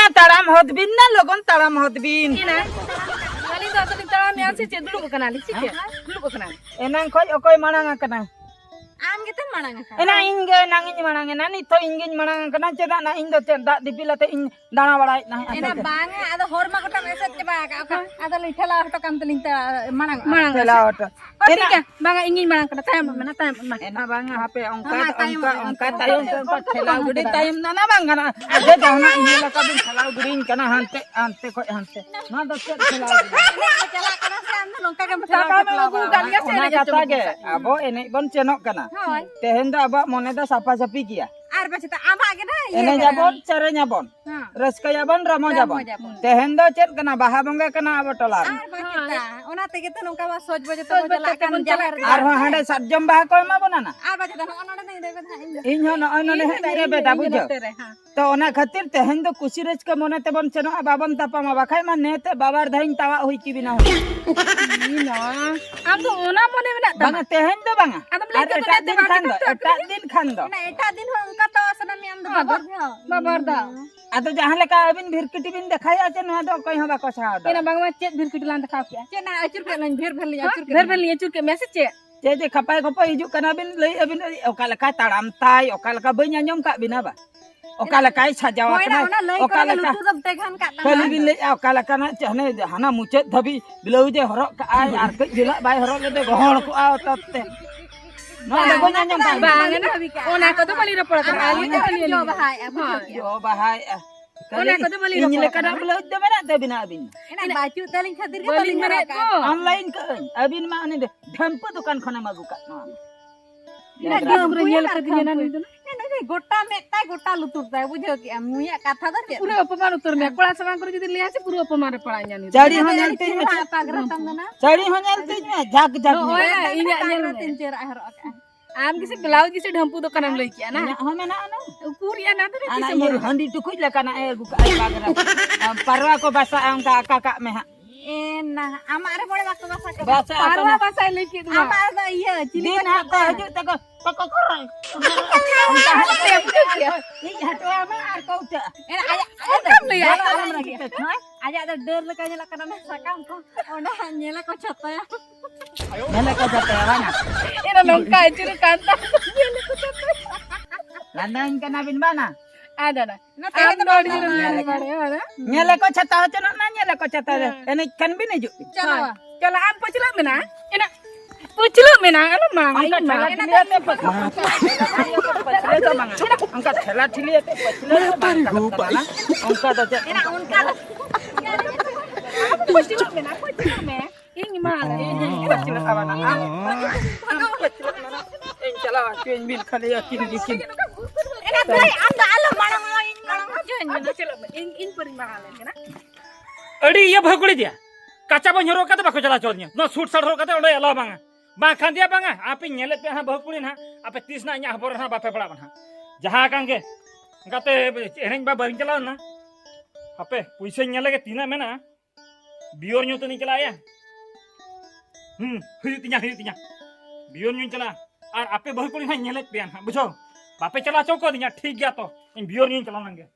ना ताड़ाम होत बिन ना लोगन ताड़ाम होत बिन खाली तो तो ताड़ाम यार से दुलुब कना ली ठीक है दुलुब कना एनांग खोज ओकोय मांग कना आम के तो मांग का एना इंगे नांगिन मांग ना नि तो इंगिन मांग कना चेदा ना इन दो दा दिपिलाते इन दाना बड़ाय ना एना बांगे आदो होर मा गोटा मेसेज के बा का आदो लिठला हटो काम तलिंग मांग चला हटो ठीक है बांगा इंगिन मांग कना तायम मना तायम एना बांगा हापे अंका तायम पर ठेला गुडी तायम ना ना बांगा आजे जाना इन लका बिन ठेला गुडीन कना हंते हंते खोय हंते ना दस ठेला चला कना से हम नोंका के ठेला में गान के से जाता के अब एने बन चेनक कना तेहेन दा अब मने दा साफा साफी किया आर बचता आमा के ना एने जाबन चरे जाबन रसका जाबन रमो जाबन तेहेन दो चेत कना बाहा बंगा कना अब टलार आर बचता ओना तेगे तो नोंका बा सोच बजे तो चला कान जला आर हांडे सातजम बाहा कोय मा बनाना आर बचता ओना नहीं देबे था इन हो नने हे बेटा बुझो तो ओना खातिर तेहेन दो कुसी रच के मने ते बन चनो बाबन तापा मा बाखाय मा नेते बाबार धाइन तावा होई की बिना हो ना अब तो ओना मने में ना बांगा तेहेन दो बांगा आदम एटा दिन खान दो ना एटा दिन हो उनका तो असना में हम बाबर दा आदो जहां लेका अबिन भिरकिटी बिन देखाय आचे न दो कहि होबा कसा दो एना बांगवा चेत भिरकिटी लान देखाव किया चे ना अचुर के लाइन भेर भेर लिया अचुर के मैसेज चे जे खपाय खपाय हिजु कना बिन लई अबिन ओका लेका ताड़ाम ताय ओका लेका बई आंजम का बिना बा ओका लेका सजावा कना ओका लेका खाली बिन लई ओका लेका ना चहने हाना मुचे धबी बिलौ जे हरक का आय आर के जिला बाय हरक ले गहण को आ तते ना बई आंजम का बांगे ना ओना को तो बली रपड़ का आली तो बली जो बहाय जो बहाय ओना को तो बली इन लेका ना बिलौ दे मेना दे बिना अबिन एना बाचू तलिंग खातिर के बली मरे को ऑनलाइन का अबिन मा ने धमप दुकान खने मागु का ना डोंगर येल कर दिया ना नहीं गोटा में ताय गोटा लुतुरता है बुझो कि मुया कथा दा के पूरा अपमान उतर में कोळा सवान कर जदी लिया से पूरा अपमान रे पड़ा जानी चढ़ी हो जानते में पागरा तम ना चढ़ी हो जानते में जाग जाग इया नेल तीन चार आहर आम किसे ब्लाउज किसे ढंपू दुकान में लई किया ना हमें ना ना पूरिया ना तो किसे ये हंडी टुकुज लका ना ए पागरा परवा को बसा अंका काका में ए ना हमारे बड़े बात बसा के परवा बसा ले के हमारा ये चिली दिन हाथ हजू तक पको कर उनका हटे ये हटवा में आर कौटा ए आजा ले आजा ada डर लका नेला kana ना sakam ko ona nyela ko chataya नेला को जाता है ना era nongka churu kanta landain kana bin bana ada na am nodi jiru bade नेला को छता हो चनो ना नेला को छता एने कन भी नहीं जो चलो चलो am pachula mena ena pachula mena alo ma angka thela thili te pachile angka तो ena unka pachula mena ini ma pachile awana इन चला ट्रेन बिल खाली किन किन ena dai anda alam manang ajo ena चलो इन परिमाण लेना अड़ी ये भगुड़ी दिया काचा बन हरो का तो बाको चला चोरनिया न सूट साट हरो का तो ओडे अला बांगा बा खान दिया बांगा आपे नेले पे हा भगुड़ी ना आपे 30 ना न्या हबर ना बापे पड़ा बना जहां कांगे गाते एरेंज बा बरिन चला ना आपे पैसे नेले के तीना में ना बियोर न्यू तो नहीं चला या हुई तिया बियोर न्यू चला और आपे भगुड़ी ना नेले पे ना बुझो बापे चला चौको दिया ठीक गया तो इन बियोर न्यू चला नंगे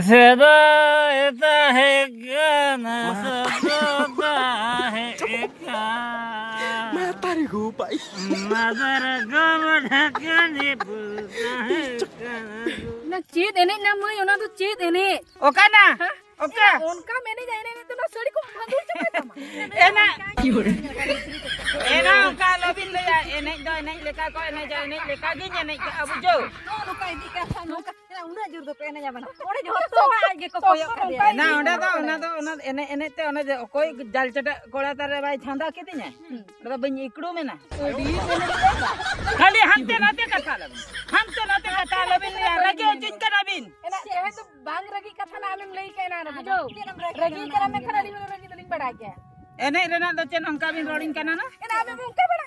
सदा ऐसा है गाना सदा है एका Matari gupay. मदर गम ढकने बुलता है ना चेत एने ना मैं ओना तो चेत एने ओका ना ओका उनका मैंने जाने नहीं तो ना सड़ी को भागुर चुका था एना एना ओका लबिन ले एने दो एने लेका को एने जा एने लेका गी एने का अबु जो नो का इदी का नो का ना उना जुर दो पेने जा बना ओडे जो तो आगे को कोयो ना ओडा दो ओना एने एने ते ओना जे कोई जाल चटा कोड़ा तारे भाई छांदा केतिnya ओडा बनी इकड़ो में ना खाली हमते नाते कथा लबिन ले रगे जुन कना बिन एना चाहे तो बांग रगी कथा ना आलम लई के ना बुझो रगी करा में खरा रगी तो लिंग बड़ा के एने रेना दो चेन onka बिन रोडिंग कना ना एना में उनका बड़ा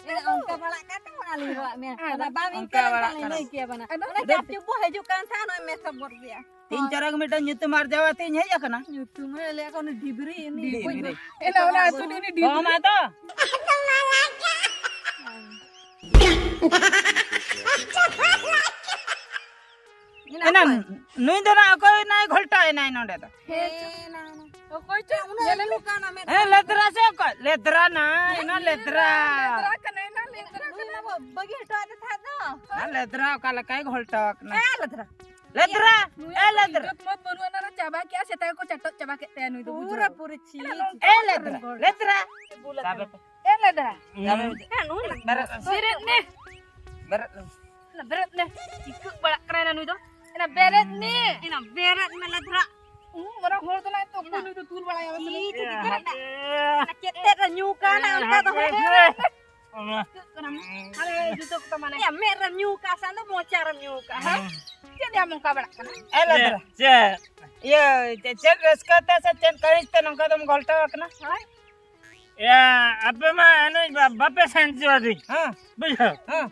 काटे बना ली में बाविन के नहीं किया बना जब चुप हजू कान था ना में सब मर गया 3-4 minute nyutu mar jawa tin हे yakana YouTube में ले को डिबरी नी एना ओना सुनी नी डिबरी कौन आतो एना नुई दना कोई नाय घोलटा एना नोडे तो ओ कोई तो उना लुकाना में ए लेदरा से को लेदरा ना एना लेदरा कने ना लेदरा बगी हटा दे था ना ना लेदरा का लकाय घोलटा ना ए लेदरा लेदरा ए लेदरा मत बनवाना ना चाबा क्या से को चटो चबा के ते नुई तो पूरा पूरी चीज ए लेदरा लेदरा ए लेदरा berat बेरत ने berat ना बेरत ने इक बड़ा करना नुई तो एना बेरत ने एना बेरत में लेदरा मरा होर तो ना तो नुई तो तूल बड़ा या ना केते रे न्यू का ना उनका तो अरे जुतो तो माने या मेरा न्यू का सा तो मोचार न्यू का हां jadi among kabrak kana eh letra ya cek reskata sa cek karis te nongka dom golta kana या अबे मैं अनु बापे सेंसी वाली हां बुझो हां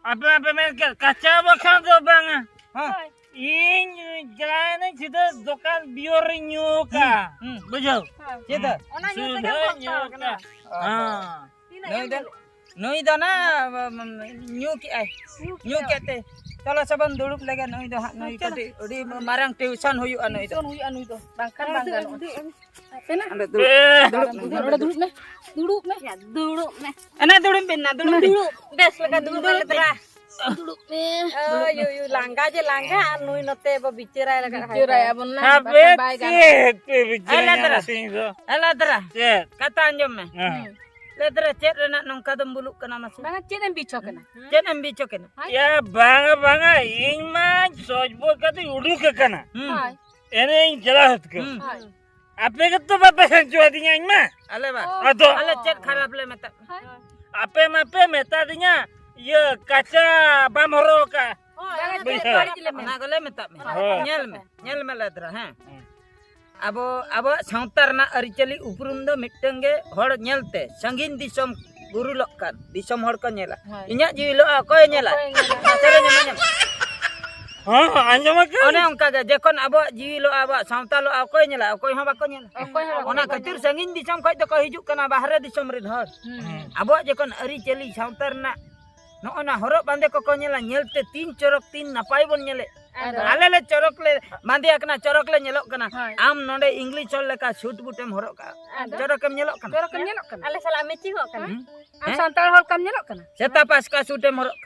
अबे मैं कच्चा बखा दो बांगा हां इन जाने सीधा दुकान बियर न्यू का बुझो cita ona nyu ka हां nui dana nyu ki ai nyu kete kalau saban duduk lagi nui do nui kete udi marang tuition huyu anu itu anu itu bangkan bangkan pena anda duduk ya duduk me ana duduk pinna duduk bes lega duduk letra duduk me yo langga je langga anu note ba bicara ya bonna letra kata anjum me letra cek rena nongka dom buluk kana mas bang cek dan bicok kana cek am bicho kana या बांगा बांगा इन में सोचबो कते उडू के कना hai एने इन जला हत के आपे के तो बापे सेंसी वाली इन में ale ba अतो ale cek kharap le mata आपे में पे मेता दिया ये कच्चा बामरो का na gole mata me nyel me letra ha abo सावता रना अरिचली उपरुम दो मिटंग गे हड़ नेलते संगीन दिसम गुरु लक्कान दिसम हड़ को नेला इन्या जीवी लो कोय नेला नासरे ᱧᱟᱢ हां आंजम के ओने onka ge जेखन abo जीवी लो abo सावता लो कोय नेला कोय हो बाको नेला ओना खातिर संगीन दिसम खय तो को हिजुक कना बाहरे दिसम रे हर abo जेखन अरिचली सावता रना नोना हरक बांदे को नेला नेलते 3 चरक 3 नापाय बन नेले आले ले चरक ले बांदे कना चरक ले नेलो कना आम नोडे इंग्लिश चल लेका सूट बूटेम हरक का चरक em नेलो कना ale salah matching kok kana am santal hol kam nyelok kana सेता पास का सूटेम हरक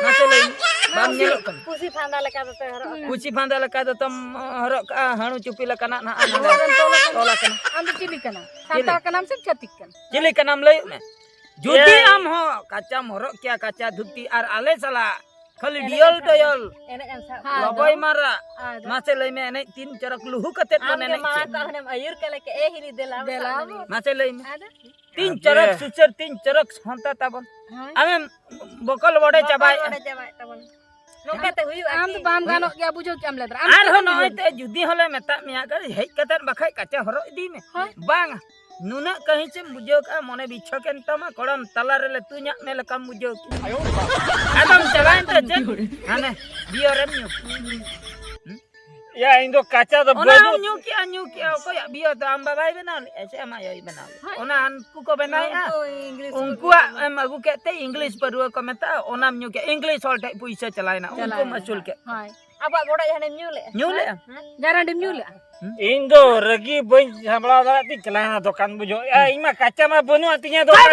नाचे ले बाम नेलो कना pusi phanda leka to haro कुची फांदा लका तो तुम हरक का हाणु चुपी लका ना तोला कना am cili kana santal kana am catik kana चिली का नाम ले जुती आम हो कच्चा हरक क्या कच्चा धुती और आले साला खाली डियल डयल enak am sa लबई मारा मासे ले में एने 3 चरक लुहु कते am बने ma ta hnem ayur kale ke hili dela मासे ले में ada 3 चरक सुचर 3 चरक हंता तबन आमे बकल बड़े चबाय ada jawab teman nongka te huyu am to bam ganok ya bujo am letra आर हो नय ते जुदी होले मेता मिया कर हेज कते बखाय कच्चा हरो इदी में बांग नुना कहीं से बुझो का मने बिछो केन तमा कोड़म तला रे तू न्या में लकम बुझो आदम चलाइन तो चल हाने बियोरम न्यू या इन दो कच्चा तो ओना न्यू किया को या बियो तो हम बाबाई बना ऐसे हम यही बना ओना अनकु को बनाई आ उनको हम अगु कहते इंग्लिश पर को मेता ओना न्यू के इंग्लिश और पैसा चलाइना उनको मसूल के Abak borak yang nyule. Nyule. Jarang dem nyule. Indo regi boy sabla da ti kelana dokan bujo. Ya ima kaca mah bunu artinya dokan.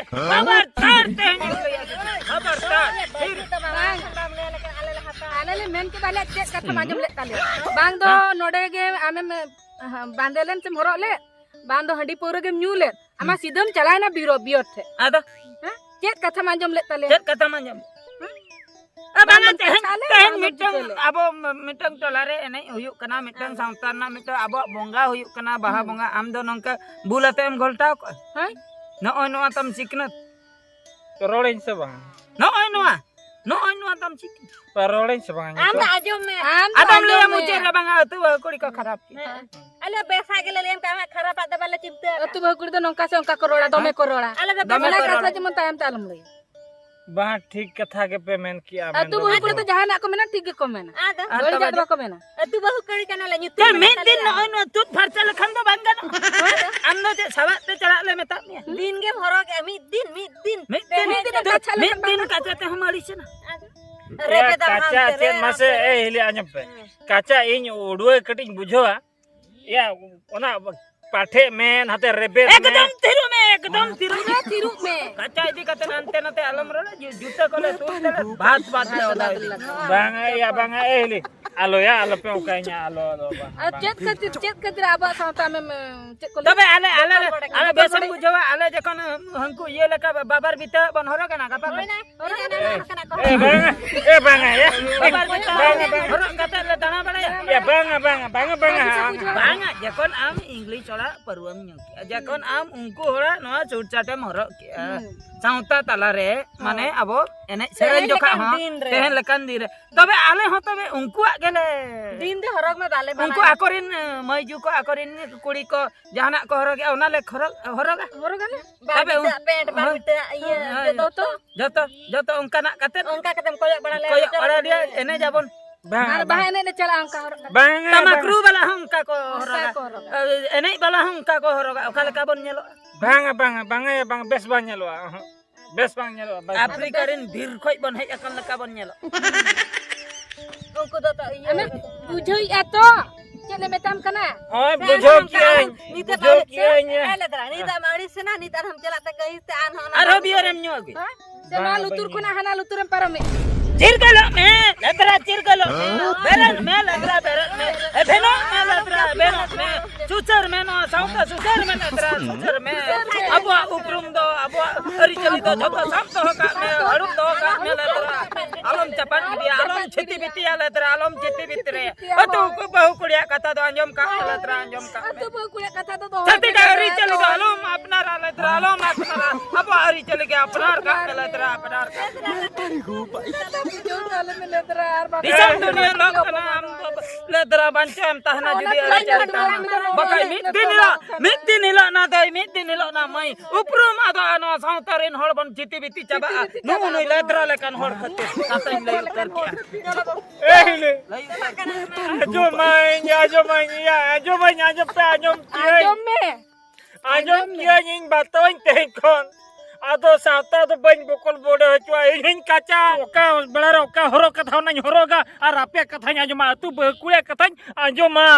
Kabar teh. Kabar. Alele men ke balik cek kata majum lek kali. Bang do node ge ame bandelen se morok le. Bang do handi pura ge nyule. Ama sidam chalai na biro biot the. Ada. Cek kata majum lek kali. Cek kata manjam. Abang teh mitang abo mitang tolare enai huyuk kana mitang sautana mitang abo bonga huyuk kana baha bonga amdo nongka bulatem goltau ko. Nooi noa tam siknat. Rolling sebang. Nooi noa tam siknat. Rolling sebang. Anda ajum me. Adam le mujer la bang atu kuri ko kharap. Ale besa ge le lem kama kharap ada bala cimte. Tu bahkuri to nongka se onka korola dome korola. Ale besa kasa jemun tayam talam le. Bah ठीक कथा के payment किया मैं Tu bahkuri to jahan aku mena tiga ko mena. Ada. Boli jadwa ko mena. Tu bahkuri kana le nyuti. Tel metin nooi noa tut farcha lekhan do bang gano. Amno je sabat te chala le meta. Din ge horok mid din. Metin kaca teh hamari sena. kaca cen mase hili anyap pe kaca in उड़ुए cutting बुझोआ या ओना पाठे में हाथे रेबे एकदम तिरु में Kaca kaca idi kate nante nante alam role juta kole tu भात ले oda banga hili alo ya alo pe ukainya alo bang cek katir abak sawta me cek ko तबे ale besam bujawa ale jekon hanku ye leka babar bita bon horo kana kapa banga ya babar bita horo kata le dana bala ya banga jekon am english ora paruam nyok jekon am unku hora noa chut chate horo sawta talare mane abo ene seren joka ha tehen lekan dire तबे ale ho तबे unku gele din de horok me dale unku akorin maju ko akorin kuri ko jahana ko horo ge ona le horo ale Tapi pent babita iya to joto unka nak kate onka katem koyak bala le koyo ora dia ene jabon ar bah ene chala angka horok banga tamakru bala hungka ko horo ene bala hungka ko horo okale kabon nyelo banga ya bang bes bang nyelo bes bang nyelo afrikarin bir khoi bon hei akan kabon nyelo unku to iya ame bujoi ato cek le metam kana oh bujo kianya ele tra ni ta mari sena ni tar ham chala ta gahi te an hona aro biarem nyoge sema lutur kuna hana luturem parame cirgalo me ladra cirgalo beran me ladra beran me beno me ladra beno me sucer me no sauta sucer me ladra sucer me abo uprum do abo ari chali do joto samto ka me harum do ka me ladra alom chapan dia alom chiti biti ladra alom chiti bitre atu ko bahu kuliya kata do anjom ka ladra anjom ka tu bahkuri kata to chati ka ari chali do alom apnar ladra alom apnar abo ari chali ke apnar ka ladra apnar ka bujoi dale me letra ar Disam dunia lo kana ledra bancam tahna judi ara cerita bakai mitin ilo na dai mitin ilo na mai uprum ado ano sautarin hor bon jiti biti chaba nu ledra lekan hor khate katain lai utar kia hili ajo main ya ajo pe ajom kia ing batoin tekon ado sata to ban bokol bodo chua ing kaca oka belar oka horo katha nanya horoga arape kathanya ajoma tu bekule kathanya ajoma